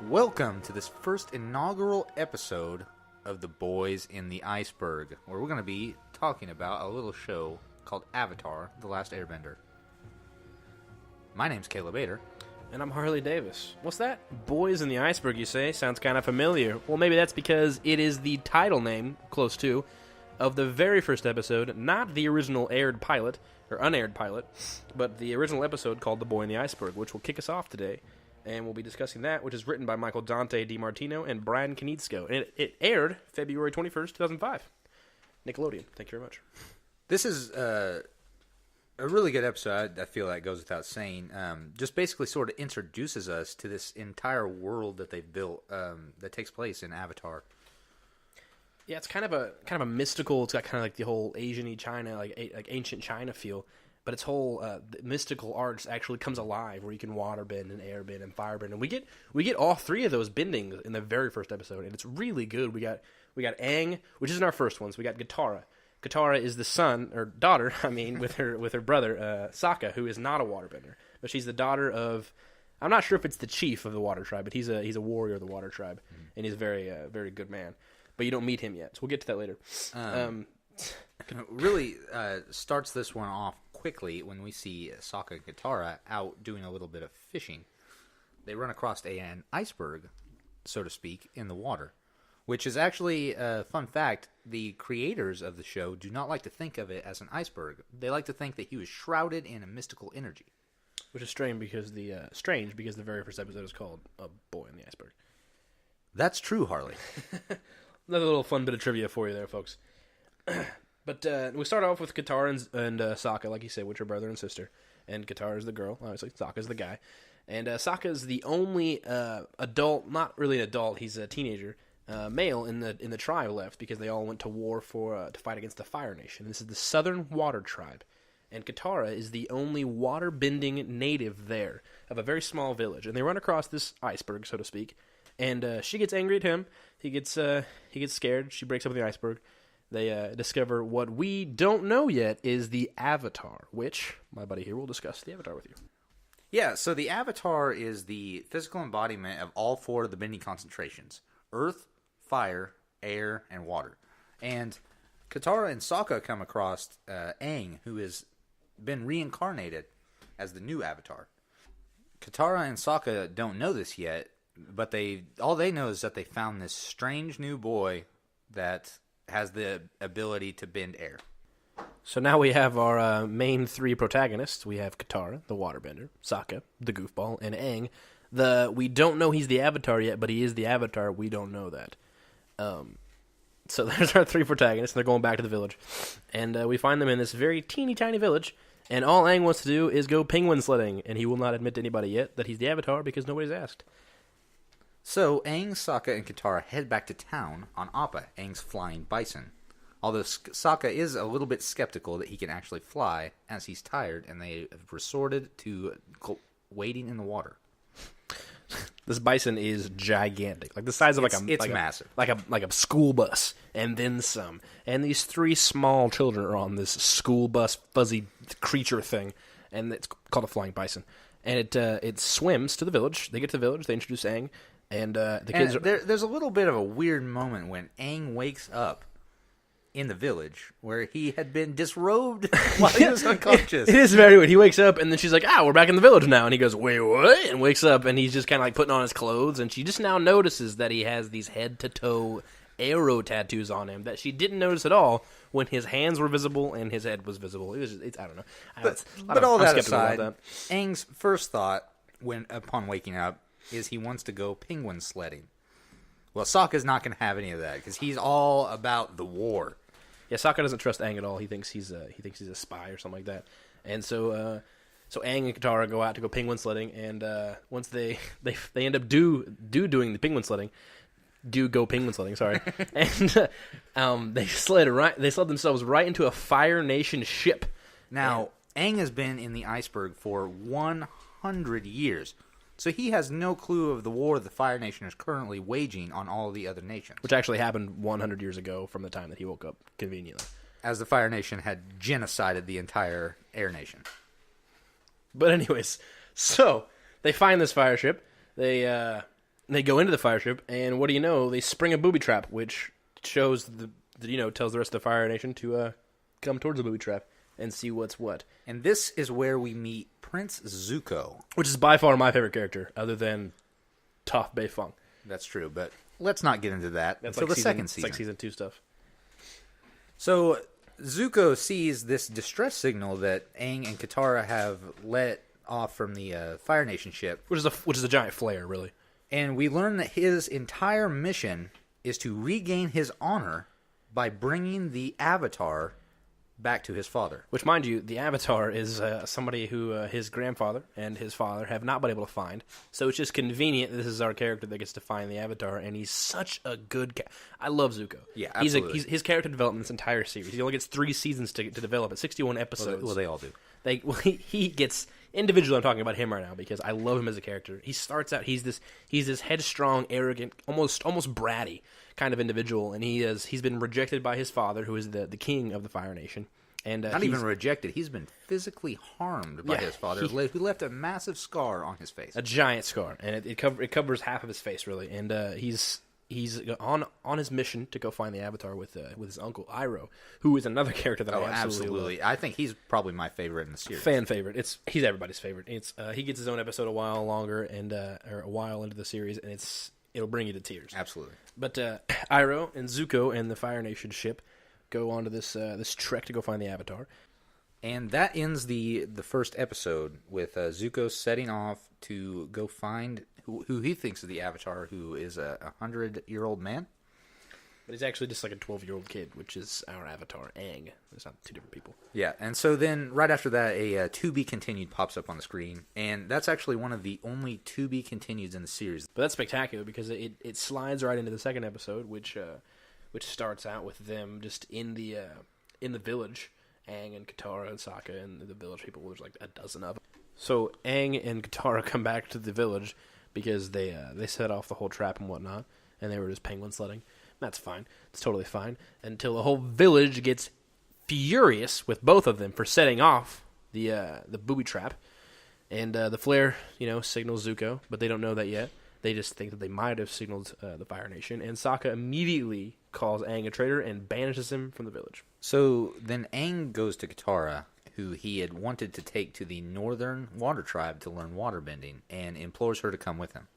Welcome to this first inaugural episode of The Boys in the Iceberg, where we're going to be talking about a little show called Avatar, The Last Airbender. My name's Caleb Bader. And I'm Harley Davis. What's that? Boys in the Iceberg, you say? Sounds kind of familiar. Well, maybe that's because it is the title name, close to, of the very first episode, not the original aired pilot, or unaired pilot, but the original episode called The Boy in the Iceberg, which will kick us off today. And we'll be discussing that, which is written by Michael Dante DiMartino and Brian Konietzko. And it aired February 21st, 2005. Nickelodeon. Thank you very much. This is a really good episode, I feel like goes without saying. Just basically sort of introduces us to this entire world that they've built that takes place in Avatar. Yeah, it's kind of a mystical. It's got kind of like the whole Asian-y China, like ancient China feel. But its whole mystical arts actually comes alive, where you can water bend and air bend and fire bend, and we get all three of those bendings in the very first episode, and it's really good. We got Aang, which isn't our first one. So we got Katara. Katara is the son or daughter, with her brother Sokka, who is not a waterbender, but she's the daughter of. I'm not sure if it's the chief of the Water Tribe, but he's a warrior of the Water Tribe, and he's a very good man. But you don't meet him yet, so we'll get to that later. Really starts this one off quickly when we see Sokka and Katara out doing a little bit of fishing. They run across an iceberg, so to speak, in the water, which is actually a fun fact. The creators of the show do not like to think of it as an iceberg. They like to think that he was shrouded in a mystical energy. Which is strange because the very first episode is called A Boy in the Iceberg. That's true, Harley. Another little fun bit of trivia for you there, folks. But we start off with Katara and Sokka, like you said, which are brother and sister. And Katara is the girl, obviously. Sokka's the guy. And Sokka's the only adult, not really an adult, he's a teenager, male in the tribe left, because they all went to war to fight against the Fire Nation. This is the Southern Water Tribe. And Katara is the only water-bending native there of a very small village. And they run across this iceberg, so to speak. And she gets angry at him. He gets scared. She breaks up the iceberg. They discover what we don't know yet is the Avatar, which my buddy here will discuss the Avatar with you. Yeah, so the Avatar is the physical embodiment of all four of the bending concentrations: earth, fire, air, and water. And Katara and Sokka come across Aang, who has been reincarnated as the new Avatar. Katara and Sokka don't know this yet, but all they know is that they found this strange new boy that has the ability to bend air. So now we have our main three protagonists. We have Katara, the waterbender, Sokka, the goofball, and Aang. We don't know he's the Avatar yet, but he is the Avatar. We don't know that. So there's our three protagonists, and they're going back to the village. And we find them in this very teeny tiny village, and all Aang wants to do is go penguin sledding, and he will not admit to anybody yet that he's the Avatar because nobody's asked. So Aang, Sokka, and Katara head back to town on Appa, Aang's flying bison. Although Sokka is a little bit skeptical that he can actually fly, as he's tired, and they have resorted to wading in the water. This bison is gigantic, like the size of massive, like a school bus, and then some. And these three small children are on this school bus fuzzy creature thing, and it's called a flying bison. And it swims to the village. They get to the village. They introduce Aang. And the kids there's a little bit of a weird moment when Aang wakes up in the village where he had been disrobed while he was unconscious. It is very weird. He wakes up and then she's like, we're back in the village now. And he goes, wait, what? And wakes up and he's just kind of like putting on his clothes. And she just now notices that he has these head-to-toe arrow tattoos on him that she didn't notice at all when his hands were visible and his head was visible. I don't know. But all that aside, Aang's first thought upon waking up is he wants to go penguin sledding. Well, Sokka's not going to have any of that because he's all about the war. Yeah, Sokka doesn't trust Aang at all. He thinks he's a spy or something like that. And so Aang and Katara go out to go penguin sledding, and once they end up doing the penguin sledding, sorry, and they slid themselves right into a Fire Nation ship. Now, Aang has been in the iceberg for 100 years. So he has no clue of the war the Fire Nation is currently waging on all the other nations. Which actually happened 100 years ago from the time that he woke up, conveniently. As the Fire Nation had genocided the entire Air Nation. But anyways, so they find this fire ship. They they go into the fire ship, and what do you know? They spring a booby trap, which shows tells the rest of the Fire Nation to come towards the booby trap and see what's what. And this is where we meet Prince Zuko. Which is by far my favorite character, other than Toph Beifong. That's true, but let's not get into that until the second season. It's like season 2 stuff. So Zuko sees this distress signal that Aang and Katara have let off from the Fire Nation ship, Which is a giant flare, really. and we learn that his entire mission is to regain his honor by bringing the Avatar back to his father. Which, mind you, the Avatar is somebody who his grandfather and his father have not been able to find. So it's just convenient that this is our character that gets to find the Avatar, and he's such a good I love Zuko. Yeah, absolutely. His character development this entire series. He only gets 3 seasons to develop it, 61 episodes. Well, they all do. He gets... Individually, I'm talking about him right now because I love him as a character. He starts out, he's this headstrong, arrogant, almost bratty kind of individual, and he's been rejected by his father, who is the king of the Fire Nation. And not even rejected. He's been physically harmed by his father, who left a massive scar on his face. A giant scar, and it covers half of his face, really. And he's on his mission to go find the Avatar with his uncle Iroh, who is another character that I absolutely love. I think he's probably my favorite in the series. Fan favorite. He's everybody's favorite. He gets his own episode a while longer and or a while into the series, and it'll bring you to tears. Absolutely. But Iroh and Zuko and the Fire Nation ship go onto this trek to go find the Avatar. And that ends the first episode with Zuko setting off to go find who he thinks is the Avatar, who is a 100-year-old man. But he's actually just like a 12-year-old kid, which is our Avatar, Aang. It's not 2 different people. Yeah, and so then right after that, a to be continued pops up on the screen, and that's actually one of the only to be continueds in the series. But that's spectacular because it slides right into the second episode, which starts out with them just in the village. Aang and Katara and Sokka and the village people. There's like a dozen of them. So Aang and Katara come back to the village because they set off the whole trap and whatnot, and they were just penguin sledding. That's fine. It's totally fine until the whole village gets furious with both of them for setting off the booby trap, and the flare signals Zuko, but they don't know that yet. They just think that they might have signaled the Fire Nation, and Sokka immediately calls Aang a traitor and banishes him from the village. So then Aang goes to Katara, who he had wanted to take to the Northern Water Tribe to learn waterbending, and implores her to come with him.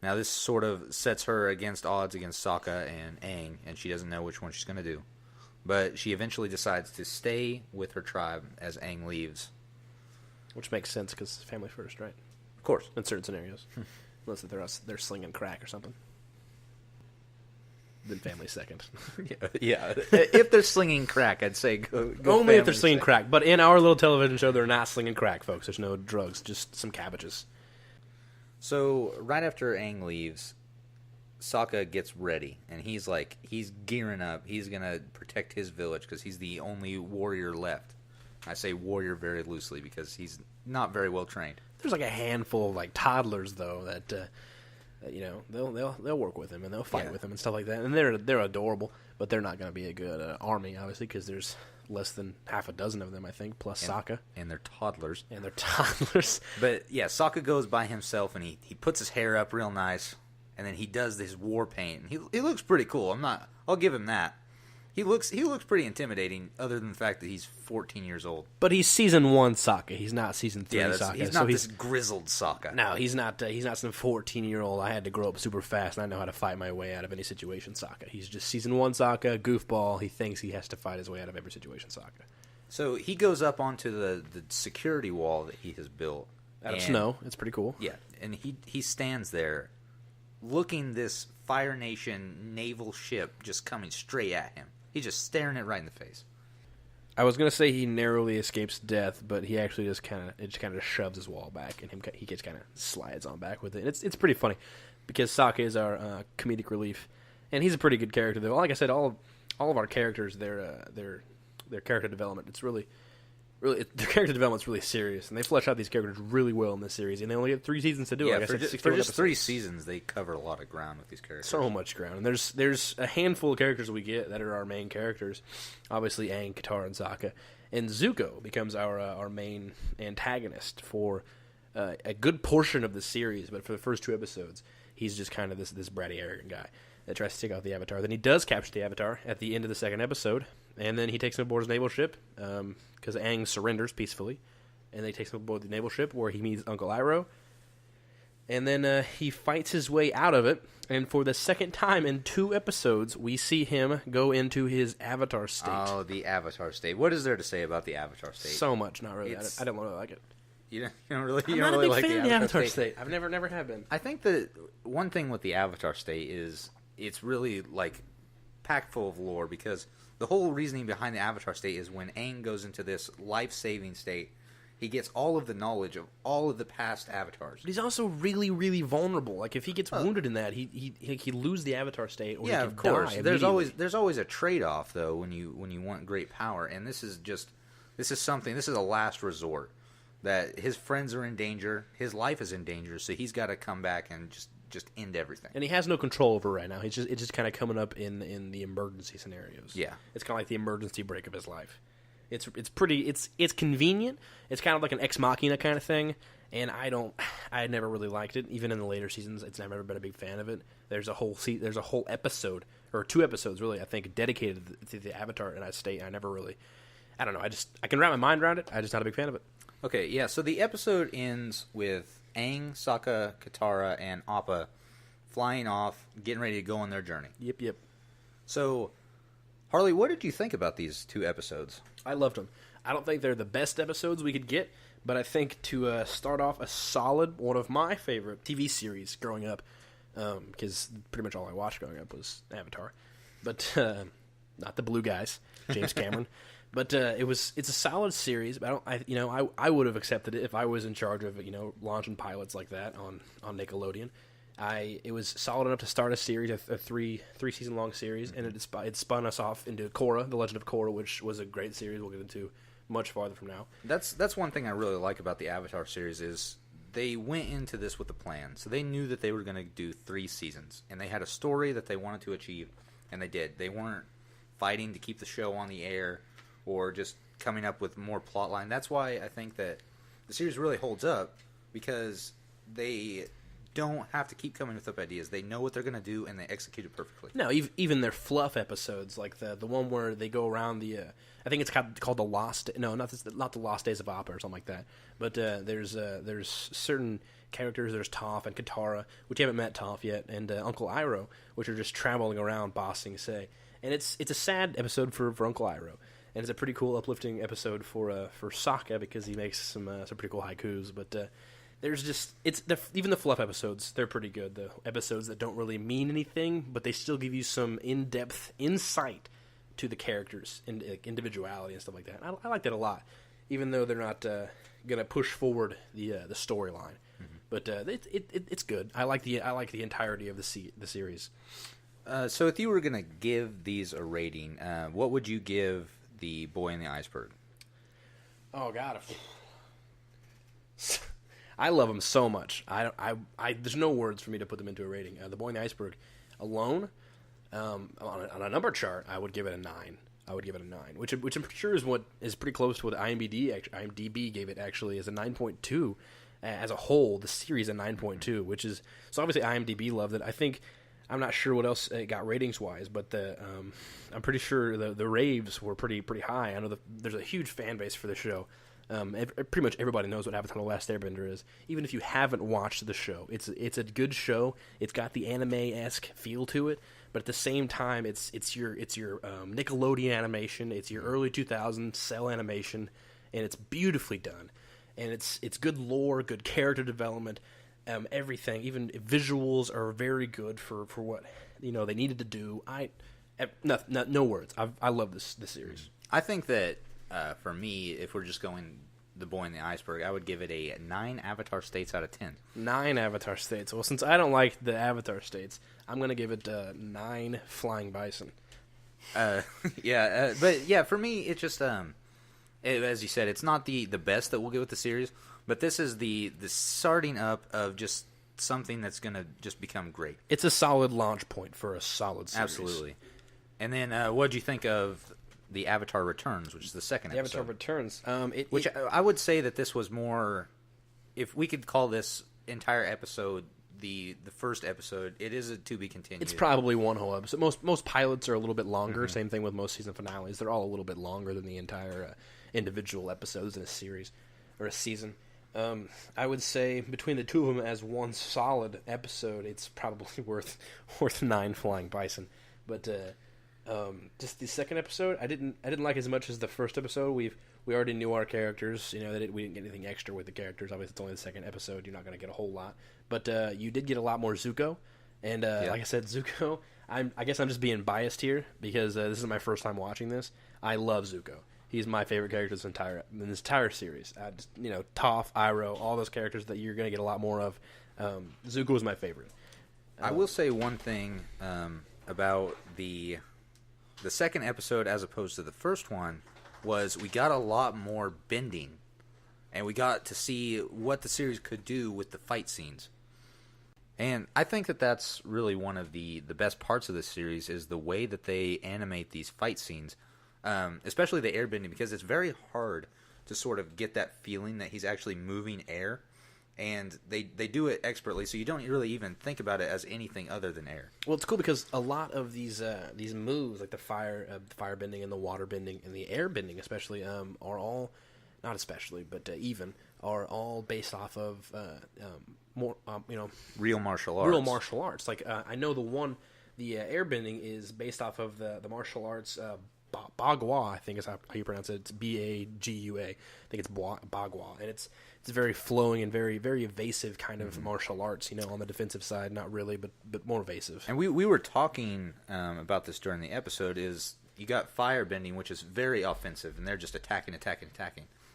Now this sort of sets her against odds against Sokka and Aang, and she doesn't know which one she's going to do. But she eventually decides to stay with her tribe as Aang leaves. Which makes sense because family first, right? Of course. In certain scenarios. Unless they're slinging crack or something. Then family second. Yeah. If they're slinging crack, I'd say go only if they're slinging crack. But in our little television show, they're not slinging crack, folks. There's no drugs, just some cabbages. So right after Aang leaves, Sokka gets ready, and he's gearing up. He's gonna protect his village because he's the only warrior left. I say warrior very loosely because he's not very well trained. There's like a handful of like toddlers though that they'll work with him and they'll fight with him and stuff like that, and they're adorable, but they're not going to be a good army obviously because there's less than half a dozen of them I think, plus Sokka, and they're toddlers. But yeah, Sokka goes by himself and he puts his hair up real nice, and then he does this war paint. He looks pretty cool. I'll give him that. He looks pretty intimidating, other than the fact that he's 14 years old. But he's season 1 Sokka. He's not season 3 Sokka. He's not this grizzled Sokka. No, he's not. He's not some 14-year-old. I had to grow up super fast, and I know how to fight my way out of any situation Sokka. He's just season 1 Sokka, goofball. He thinks he has to fight his way out of every situation Sokka. So he goes up onto the security wall that he has built out of snow. It's pretty cool. Yeah, and he stands there, looking this Fire Nation naval ship just coming straight at him. He's just staring it right in the face. I was gonna say he narrowly escapes death, but he actually just kind of shoves his wall back, and he just kind of slides on back with it. And it's pretty funny because Sokka is our comedic relief, and he's a pretty good character though. Like I said, all of our characters, their character development, it's really their character development's really serious, and they flesh out these characters really well in this series. And they only get 3 seasons to do it. Yeah, like for just 3 seasons, they cover a lot of ground with these characters. So much ground. And there's a handful of characters we get that are our main characters. Obviously, Aang, Katara, and Sokka. And Zuko becomes our main antagonist for a good portion of the series, but for the first 2 episodes. He's just kind of this bratty, arrogant guy that tries to take out the Avatar. Then he does capture the Avatar at the end of the second episode, and then he takes him aboard his naval ship because Aang surrenders peacefully, and they takes him aboard the naval ship where he meets Uncle Iroh, and then he fights his way out of it. And for the second time in 2 episodes, we see him go into his Avatar state. Oh, the Avatar state. What is there to say about the Avatar state? So much, not really. I don't really like it. You don't really, I'm you not don't really a big like fan the of Avatar state. I've never have been. I think that one thing with the Avatar state is it's really like packed full of lore, because the whole reasoning behind the Avatar state is when Aang goes into this life-saving state, he gets all of the knowledge of all of the past avatars. But he's also really, really vulnerable. Like if he gets wounded in that, he lose the Avatar state, or Yeah, he can of course. die There's always a trade-off though when you want great power, and this is a last resort. That his friends are in danger, his life is in danger, so he's got to come back and just end everything. And he has no control over it right now. It's just kind of coming up in the emergency scenarios. Yeah, it's kind of like the emergency break of his life. It's convenient. It's kind of like an Ex Machina kind of thing. And I never really liked it. Even in the later seasons, I've never been a big fan of it. There's a whole episode, or 2 episodes really, I think, dedicated to the Avatar in that state. I never really, I don't know. I can wrap my mind around it. I'm just not a big fan of it. Okay, yeah. So the episode ends with Aang, Sokka, Katara, and Appa flying off, getting ready to go on their journey. Yep. So, Harley, what did you think about these 2 episodes? I loved them. I don't think they're the best episodes we could get, but I think to start off a solid, one of my favorite TV series growing up, because pretty much all I watched growing up was Avatar, but not the blue guys, James Cameron. But it's a solid series. But I would have accepted it if I was in charge of launching pilots like that on Nickelodeon. It was solid enough to start a series, a 3 season long series, and it spun us off into Korra, The Legend of Korra, which was a great series. We'll get into much farther from now. That's one thing I really like about the Avatar series is they went into this with a plan. So they knew that they were going to do 3 seasons, and they had a story that they wanted to achieve, and they did. They weren't fighting to keep the show on the air or just coming up with more plot line. That's why I think that the series really holds up, because they don't have to keep coming up ideas. They know what they're going to do, and they execute it perfectly. No, even their fluff episodes, like the one where they go around the, I think it's called the Lost. No, not the Lost Days of Appa or something like that. But there's certain characters. There's Toph and Katara, which you haven't met Toph yet, and Uncle Iroh, which are just traveling around bossing Say. And it's a sad episode for Uncle Iroh. And it's a pretty cool, uplifting episode for Sokka, because he makes some pretty cool haikus. But there's just even the fluff episodes, they're pretty good. The episodes that don't really mean anything, but they still give you some in-depth insight to the characters and individuality and stuff like that. I like that a lot, even though they're not gonna push forward the storyline. Mm-hmm. But it's good. I like the entirety of the series. So if you were gonna give these a rating, what would you give The Boy in the Iceberg? Oh God, I love them so much. I there's no words for me to put them into a rating. The Boy in the Iceberg alone, on a number chart, I would give it a 9. I would give it a 9, which I'm pretty sure is what is pretty close to what IMDb gave it. Actually, as a 9.2 as a whole. The series a 9.2, which is so obviously IMDb loved it. I think. I'm not sure what else it got ratings wise, but I'm pretty sure the raves were pretty high. I know there's a huge fan base for the show. Pretty much everybody knows what Avatar: The Last Airbender is. Even if you haven't watched the show, it's a good show. It's got the anime-esque feel to it, but at the same time, it's your Nickelodeon animation. It's your early 2000s cell animation, and it's beautifully done. And it's good lore, good character development. Everything, even visuals, are very good for what they needed to do. No words. I love this series. I think that for me, if we're just going The Boy in the Iceberg, I would give it a 9 Avatar states out of 10. 9 Avatar states. Well, since I don't like the Avatar states, I'm gonna give it 9 flying bison. But for me, it's just as you said, it's not the best that we'll get with the series. But this is the starting up of just something that's going to just become great. It's a solid launch point for a solid series. Absolutely. And then what did you think of the Avatar Returns, which is the second episode? Avatar Returns. I would say that this was more, if we could call this entire episode the first episode. It is a to be continued. It's probably one whole episode. Most pilots are a little bit longer. Same thing with most season finales. They're all a little bit longer than the entire individual episodes in a series or a season. I would say between the two of them as one solid episode, it's probably worth 9 flying bison. But just the second episode, I didn't like as much as the first episode. We already knew our characters. We didn't get anything extra with the characters. Obviously, it's only the second episode. You're not going to get a whole lot. But you did get a lot more Zuko. And like I said, Zuko, I guess I'm just being biased here because this is my first time watching this. I love Zuko. He's my favorite character in this entire series. Toph, Iroh, all those characters that you're going to get a lot more of. Zuko was my favorite. I will say one thing about the second episode as opposed to the first one was we got a lot more bending, and we got to see what the series could do with the fight scenes. And I think that that's really one of the best parts of this series is the way that they animate these fight scenes. Especially the airbending, because it's very hard to sort of get that feeling that he's actually moving air, and they do it expertly, so you don't really even think about it as anything other than air. Well, it's cool because a lot of these moves, like the fire bending and the water bending and the air bending, especially, are all not especially, but even are all based off of more real martial arts. Real martial arts. Like I know the air bending is based off of the martial arts. Bagua, I think is how you pronounce it. It's Bagua. I think it's Bagua, and it's very flowing and very very evasive kind of martial arts. On the defensive side, not really, but more evasive. And we were talking about this during the episode. Is you got fire bending, which is very offensive, and they're just attacking.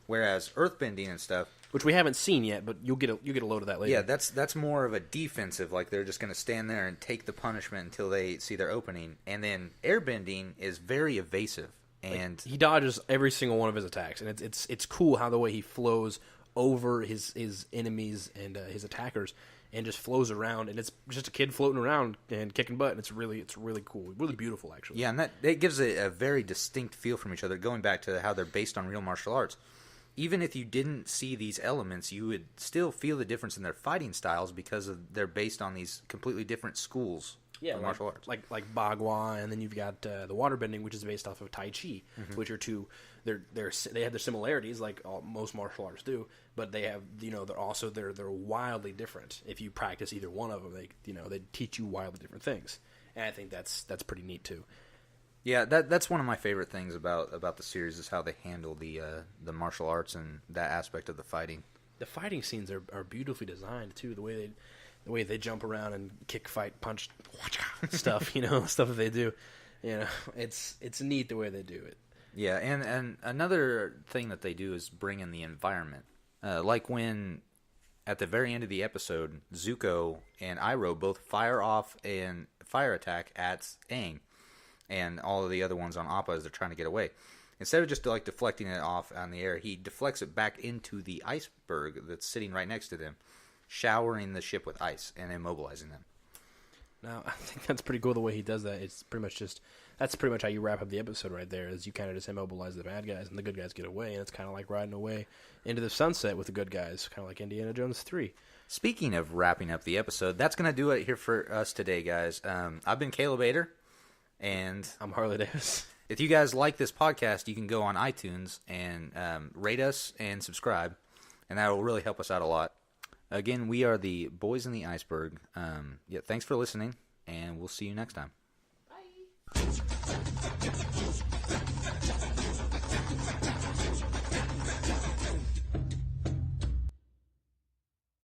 Whereas earth bending and stuff, which we haven't seen yet, but you'll get a load of that later. Yeah, that's more of a defensive. Like they're just going to stand there and take the punishment until they see their opening. And then airbending is very evasive, and he dodges every single one of his attacks, and it's cool how the way he flows over his enemies and his attackers, and just flows around, and it's just a kid floating around and kicking butt, and it's really cool, really beautiful actually. Yeah, and that gives it a very distinct feel from each other. Going back to how they're based on real martial arts. Even if you didn't see these elements, you would still feel the difference in their fighting styles because they're based on these completely different schools of martial arts. Like Bagua, and then you've got the waterbending, which is based off of Tai Chi, which are two. They have their similarities, like most martial arts do, but they have they're wildly different. If you practice either one of them, they teach you wildly different things, and I think that's pretty neat too. Yeah, that's one of my favorite things about the series is how they handle the martial arts and that aspect of the fighting. The fighting scenes are beautifully designed too. The way they jump around and kick, fight, punch, stuff. Stuff that they do. It's neat the way they do it. Yeah, and another thing that they do is bring in the environment. Like when at the very end of the episode, Zuko and Iroh both fire off a fire attack at Aang. And all of the other ones on Appa as they're trying to get away. Instead of just like deflecting it off on the air, he deflects it back into the iceberg that's sitting right next to them, showering the ship with ice and immobilizing them. Now, I think that's pretty cool the way he does that. It's pretty much how you wrap up the episode right there, is you kind of just immobilize the bad guys and the good guys get away, and it's kind of like riding away into the sunset with the good guys, kind of like Indiana Jones 3. Speaking of wrapping up the episode, that's going to do it here for us today, guys. I've been Caleb Ader. And I'm Harley Davis. If you guys like this podcast, you can go on iTunes and rate us and subscribe, and that will really help us out a lot. Again, we are the Boys in the Iceberg. Thanks for listening, and we'll see you next time. Bye.